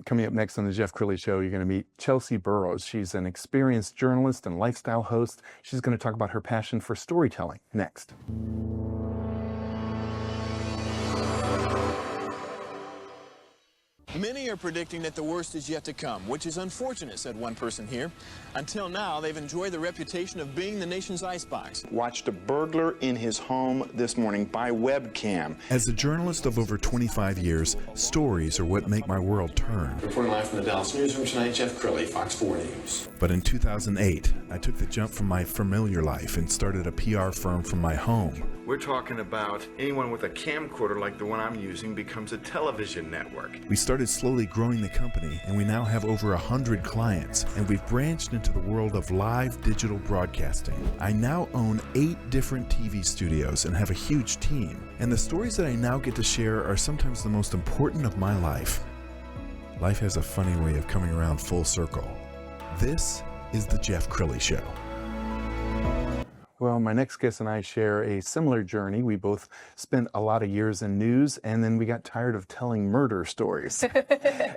Coming up next on the Jeff Crilley Show, you're going to meet Chelsie Burroughs. She's an experienced journalist and lifestyle host. She's going to talk about her passion for storytelling next. Many are predicting that the worst is yet to come, which is unfortunate, said one person here. Until now, they've enjoyed the reputation of being the nation's icebox. Watched a burglar in his home this morning by webcam. As a journalist of over 25 years, stories are what make my world turn. Reporting live from the Dallas newsroom tonight, Jeff Crilley, Fox 4 News. But in 2008, I took the jump from my familiar life and started a PR firm from my home. We're talking about anyone with a camcorder like the one I'm using becomes a television network. We started slowly growing the company, and we now have over 100 clients, and we've branched into the world of live digital broadcasting. I now own 8 different TV studios and have a huge team, and the stories that I now get to share are sometimes the most important of my life. Life has a funny way of coming around full circle. This is the Jeff Crilley Show. Well, my next guest and I share a similar journey. We both spent a lot of years in news, and then we got tired of telling murder stories.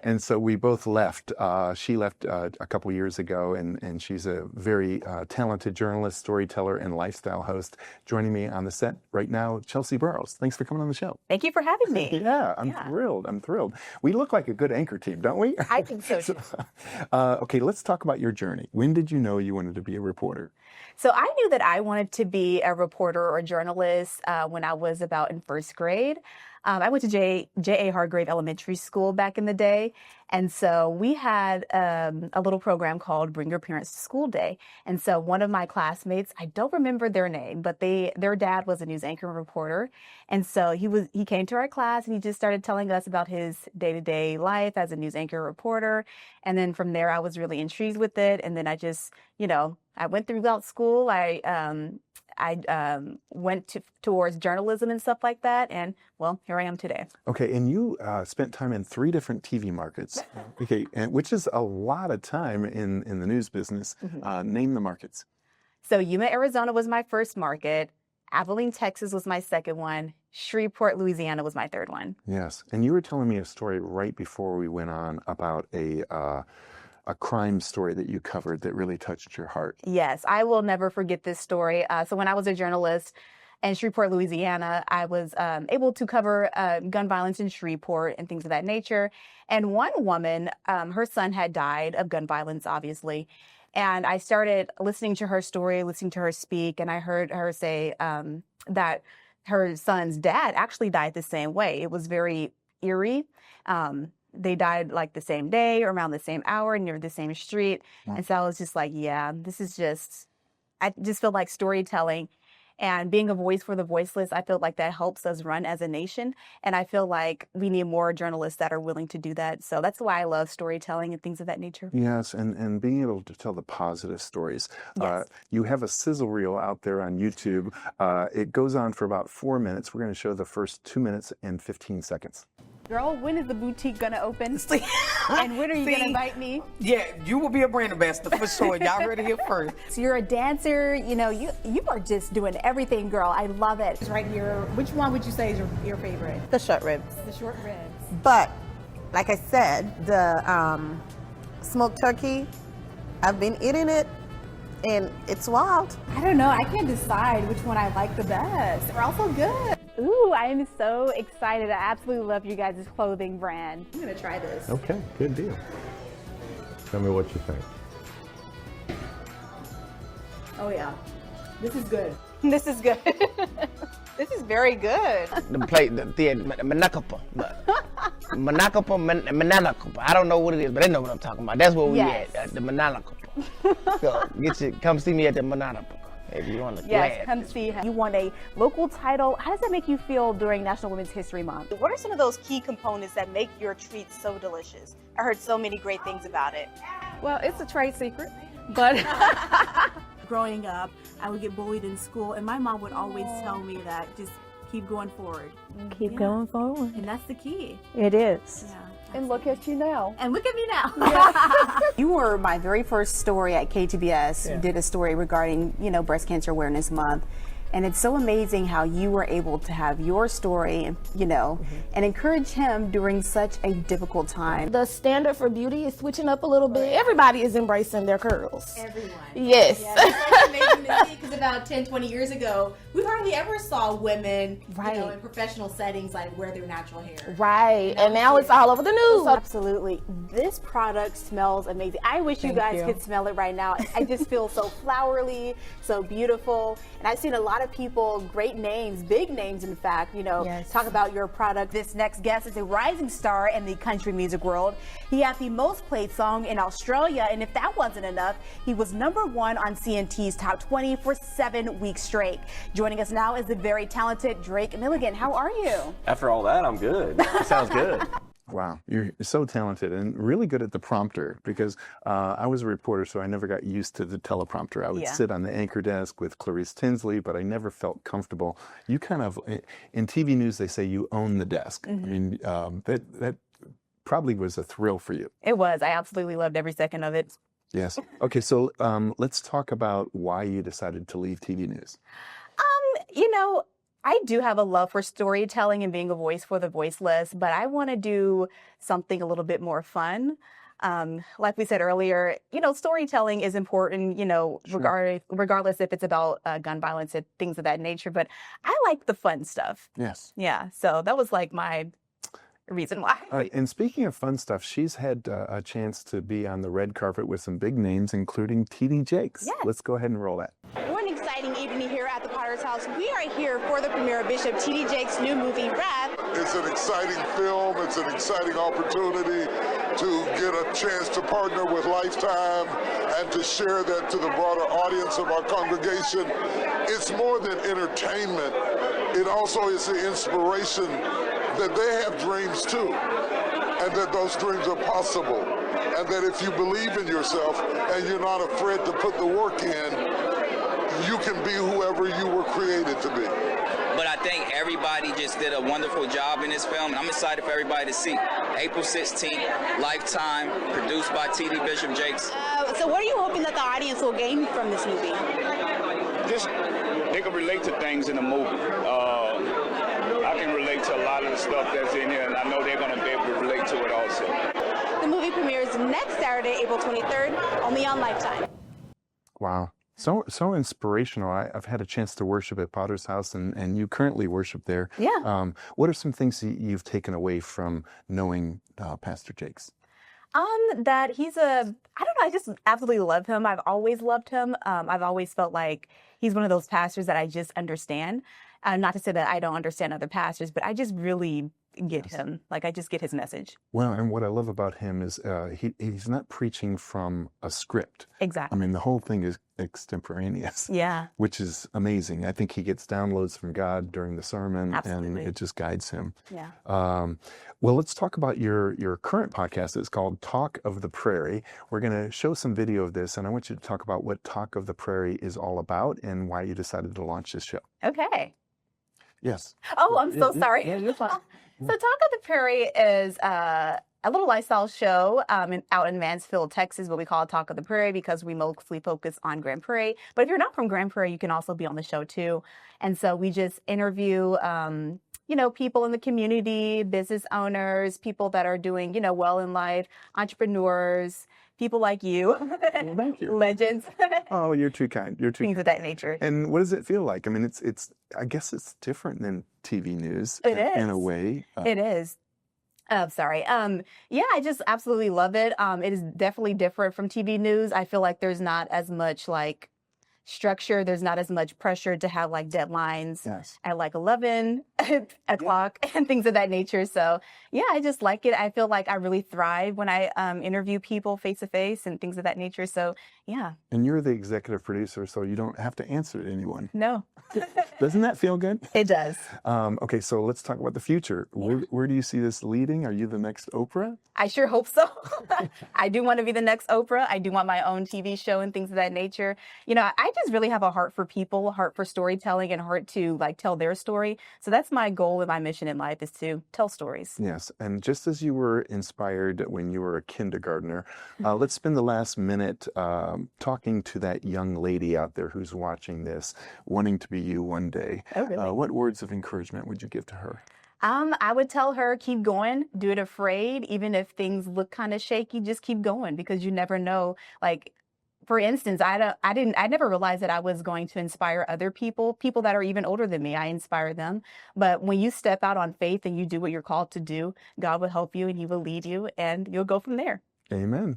And so we both left. She left a couple years ago, and she's a very talented journalist, storyteller, and lifestyle host. Joining me on the set right now, Chelsie Burroughs. Thanks for coming on the show. Thank you for having me. Yeah, I'm thrilled. I'm thrilled. We look like a good anchor team, don't we? I think so too. Okay, let's talk about your journey. When did you know you wanted to be a reporter? So I knew that I wanted to be a reporter or a journalist when I was about in first grade. I went to J.A. Hargrave Elementary School back in the day. And so we had a little program called Bring Your Parents to School Day. And so one of my classmates, I don't remember their name, but their dad was a news anchor and reporter. And so he came to our class and he just started telling us about his day-to-day life as a news anchor reporter. And then from there, I was really intrigued with it. And then I just, I went throughout school. I went towards journalism and stuff like that, and well, here I am today. Okay, and you spent time in 3 different TV markets, okay, which is a lot of time in the news business. Mm-hmm. Name the markets. So Yuma, Arizona was my first market. Abilene, Texas was my second one. Shreveport, Louisiana was my third one. Yes, and you were telling me a story right before we went on about a crime story that you covered that really touched your heart. Yes, I will never forget this story. So when I was a journalist in Shreveport, Louisiana, I was able to cover gun violence in Shreveport and things of that nature. And one woman, her son had died of gun violence, obviously. And I started listening to her story, listening to her speak, and I heard her say that her son's dad actually died the same way. It was very eerie. They died like the same day or around the same hour near the same street. Yeah. And so I was just like, I just feel like storytelling and being a voice for the voiceless, I feel like that helps us run as a nation. And I feel like we need more journalists that are willing to do that. So that's why I love storytelling and things of that nature. Yes, and being able to tell the positive stories. Yes. You have a sizzle reel out there on YouTube. It goes on for about 4 minutes. We're going to show the first 2 minutes and 15 seconds. Girl, when is the boutique gonna open? And when are you gonna invite me? Yeah, you will be a brand ambassador for sure. Y'all heard it here first. So you're a dancer, you are just doing everything, girl. I love it. It's right here. Which one would you say is your favorite? The short ribs. The short ribs. But, like I said, the smoked turkey, I've been eating it, and it's wild. I don't know. I can't decide which one I like the best. They're all so good. Ooh, I am so excited. I absolutely love you guys' clothing brand. I'm going to try this. Okay, good deal. Tell me what you think. Oh, yeah. This is good. This is good. This is very good. The manakapa. Manakapa. I don't know what it is, but they know what I'm talking about. That's what we at the manakapa. So come see me at the manakapa. If you want to come see. You won a local title. How does that make you feel during National Women's History Month? What are some of those key components that make your treats so delicious? I heard so many great things about it. Well, it's a trade secret, but growing up, I would get bullied in school, and my mom would always tell me that just keep going forward. Keep going forward. And that's the key. It is. Yeah. And look at you now. And look at me now. You were my very first story at KTBS. You did a story regarding, Breast Cancer Awareness Month. And it's so amazing how you were able to have your story, you know, and encourage him during such a difficult time. The standard for beauty is switching up a little bit. Everybody is embracing their curls. Everyone. Yes. Yeah, it's amazing to see, because about 10, 20 years ago, we hardly ever saw women, you know, in professional settings like wear their natural hair. Right. And now it's all over the news. Absolutely. This product smells amazing. I wish you guys could smell it right now. I just feel so flowery, so beautiful. And I've seen a lot of people, great names, big names in fact, you know, talk about your product. This next guest is a rising star in the country music world. He had the most played song in Australia, and if that wasn't enough, he was #1 on CNT's Top 20 for 7 weeks straight. Joining us now is the very talented Drake Milligan. How are you? After all that, I'm good. It sounds good. Wow, you're so talented and really good at the prompter, because I was a reporter, so I never got used to the teleprompter. I would sit on the anchor desk with Clarice Tinsley, but I never felt comfortable. You kind of, in TV news, they say you own the desk. I mean, that probably was a thrill for you. It was. I absolutely loved every second of it. Yes. Okay, so let's talk about why you decided to leave TV news. You know, I do have a love for storytelling and being a voice for the voiceless, but I want to do something a little bit more fun. Like we said earlier, you know, storytelling is important, you know, regardless if it's about gun violence and things of that nature. But I like the fun stuff. Yes. Yeah. So that was like my reason why. And speaking of fun stuff, she's had a chance to be on the red carpet with some big names, including T.D. Jakes. Yes. Let's go ahead and roll that. What an exciting evening here at the Potter's House. We are here for the premiere of Bishop T.D. Jakes' new movie, Wrath. It's an exciting film. It's an exciting opportunity to get a chance to partner with Lifetime and to share that to the broader audience of our congregation. It's more than entertainment. It also is the inspiration that they have dreams too, and that those dreams are possible, and that if you believe in yourself and you're not afraid to put the work in, you can be whoever you were created to be. But I think everybody just did a wonderful job in this film, and I'm excited for everybody to see. April 16th, Lifetime, produced by T.D. Bishop Jakes. So what are you hoping that the audience will gain from this movie? Just, they can relate to things in the movie. I can relate to a lot of the stuff that's in here, and I know they're going to be able to relate to it also. The movie premieres next Saturday, April 23rd, only on Lifetime. Wow. So inspirational. I've had a chance to worship at Potter's House, and you currently worship there. Yeah. What are some things you've taken away from knowing Pastor Jakes? That he's I don't know, I just absolutely love him. I've always loved him. I've always felt like he's one of those pastors that I just understand. Not to say that I don't understand other pastors, but I just really get him. Like, I just get his message. Well, and what I love about him is he's not preaching from a script. Exactly. I mean, the whole thing is extemporaneous. Yeah. Which is amazing. I think he gets downloads from God during the sermon, Absolutely. and it just guides him. Yeah. Well, let's talk about your current podcast. It's called Talk of the Prairie. We're going to show some video of this, and I want you to talk about what Talk of the Prairie is all about and why you decided to launch this show. Okay. Yes. Oh, I'm so sorry. Yeah, you're fine. So Talk of the Prairie is a little lifestyle show out in Mansfield, Texas, what we call Talk of the Prairie, because we mostly focus on Grand Prairie. But if you're not from Grand Prairie, you can also be on the show too. And so we just interview, you know, people in the community, business owners, people that are doing, you know, well in life, entrepreneurs, people like you. Well, thank you. Legends. Oh, you're too kind. You're too Things of that nature. And what does it feel like? I mean, it's. I guess it's different than TV news. It is. In a way. It is. Sorry. Yeah, I just absolutely love it. It is definitely different from TV news. I feel like there's not as much like structure. There's not as much pressure to have like deadlines at like 11 o'clock and things of that nature. So yeah, I just like it. I feel like I really thrive when I interview people face to face and things of that nature. So yeah. And you're the executive producer, so you don't have to answer to anyone. No. Doesn't that feel good? It does. Okay, so let's talk about the future. Where do you see this leading? Are you the next Oprah? I sure hope so. I do want to be the next Oprah. I do want my own TV show and things of that nature. You know, I just really have a heart for people, a heart for storytelling, and a heart to like tell their story. So that's my goal and my mission in life, is to tell stories. Yes, and just as you were inspired when you were a kindergartner, let's spend the last minute talking to that young lady out there who's watching this, wanting to be you one day, Oh, really? what words of encouragement would you give to her? I would tell her, keep going, do it afraid, even if things look kind of shaky, just keep going because you never know. Like, for instance, I never realized that I was going to inspire other people that are even older than me. I inspire them. But when you step out on faith and you do what you're called to do, God will help you and He will lead you and you'll go from there. Amen.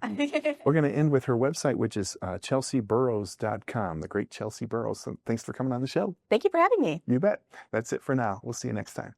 We're going to end with her website, which is chelseaburroughs.com, the great Chelsie Burroughs. So thanks for coming on the show. Thank you for having me. You bet. That's it for now. We'll see you next time.